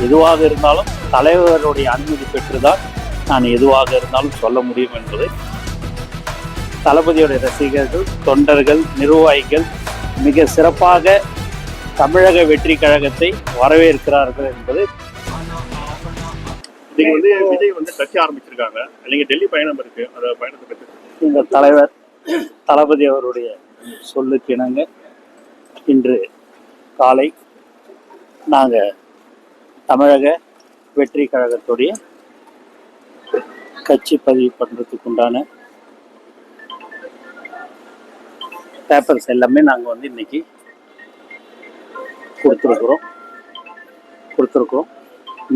எதுவாக இருந்தாலும் தலைவருடைய அனுமதி பெற்றுதான் நான் எதுவாக இருந்தாலும் சொல்ல முடியும் என்பதை தளபதியுடைய ரசிகர்கள், தொண்டர்கள், நிர்வாகிகள் மிக சிறப்பாக தமிழக வெற்றி கழகத்தை வரவேற்கிறார்கள் என்பது. நீங்க விஜய் கட்சி ஆரம்பிச்சிருக்காங்க, நீங்க டெல்லி பயணம் இருக்கு, அந்த பயணத்தை பற்றி இந்த தலைவர் தளபதி அவருடைய சொல்லுக்கு இணங்க இன்று காலை நாங்கள் தமிழக வெற்றி கழகத்துடைய கட்சி பதிவு பண்ணுறதுக்கு உண்டான பேப்பர்ஸ் எல்லாமே நாங்கள் இன்னைக்கு கொடுத்துருக்குறோம்.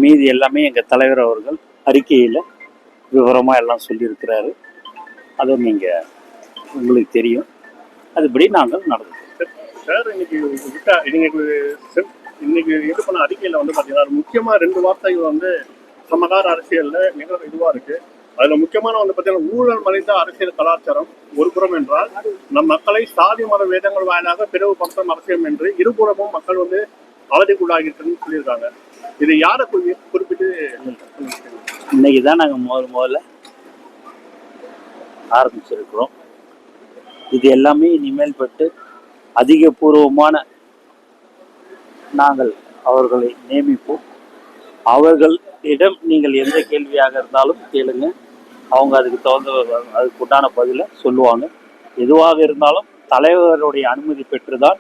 மீதி எல்லாமே எங்கள் தலைவர் அவர்கள் அறிக்கையில் விவரமாக எல்லாம் சொல்லியிருக்கிறாரு. அதை நீங்கள் உங்களுக்கு தெரியும், அதுபடி நாங்கள் நடந்துக்கிறோம். சார், இன்னைக்கு இது பண்ண அறிக்கையில் பார்த்தீங்கன்னா முக்கியமாக 2 வார்த்தைகள் சமகால அரசியலில் மிக இதுவாக இருக்குது. அதில் முக்கியமான பார்த்தீங்கன்னா ஊழல் மறைந்த அரசியல் கலாச்சாரம் ஒரு புறம் என்றால், நம் மக்களை சாதி மத வேதங்கள் வாயிலாக பிளவுபடுத்தும் அரசியல் என்று இருபுறமும் மக்கள் அவதிக்குள்ளாகிட்டுன்னு சொல்லியிருக்காங்க. இது யாரை குறிப்பிட்டு இன்னைக்கு தான் நாங்கள் முதல்ல ஆரம்பிச்சிருக்கிறோம். இது எல்லாமே இனிமேல் பட்டு அதிகபூர்வமான நாங்கள் அவர்களை நியமிப்போம். அவர்களிடம் நீங்கள் எந்த கேள்வியாக இருந்தாலும் கேளுங்க, அவங்க அதுக்கு உண்டான பதிலை சொல்லுவாங்க. எதுவாக இருந்தாலும் தலைவருடைய அனுமதி பெற்றுதான்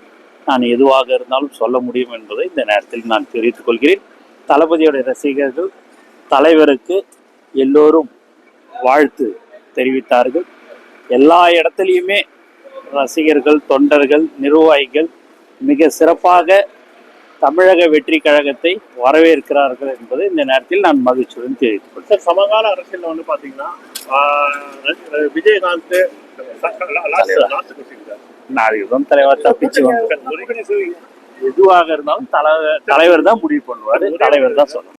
நான் எதுவாக இருந்தாலும் சொல்ல முடியும் என்பதை இந்த நேரத்தில் நான் தெரிவித்துக் கொள்கிறேன். தளபதியுடைய ரசிகர்கள் தலைவருக்கு எல்லோரும் வாழ்த்து தெரிவித்தார்கள். எல்லா இடத்துலையுமே ரசிகர்கள், தொண்டர்கள், நிர்வாகிகள் மிக சிறப்பாக தமிழக வெற்றி கழகத்தை வரவேற்கிறார்கள் என்பதை இந்த நேரத்தில் நான் மகிழ்ச்சியுடன் தெரிவித்துக் கொள்கிறேன். சமகால அரசியல் பார்த்தீங்கன்னா விஜயகாந்த் நான் தலைவர் தப்பிச்சு எதுவாக இருந்தாலும் தலைவர் தான் முடிவு பண்ணுவார், தலைவர் தான் சொல்லணும்.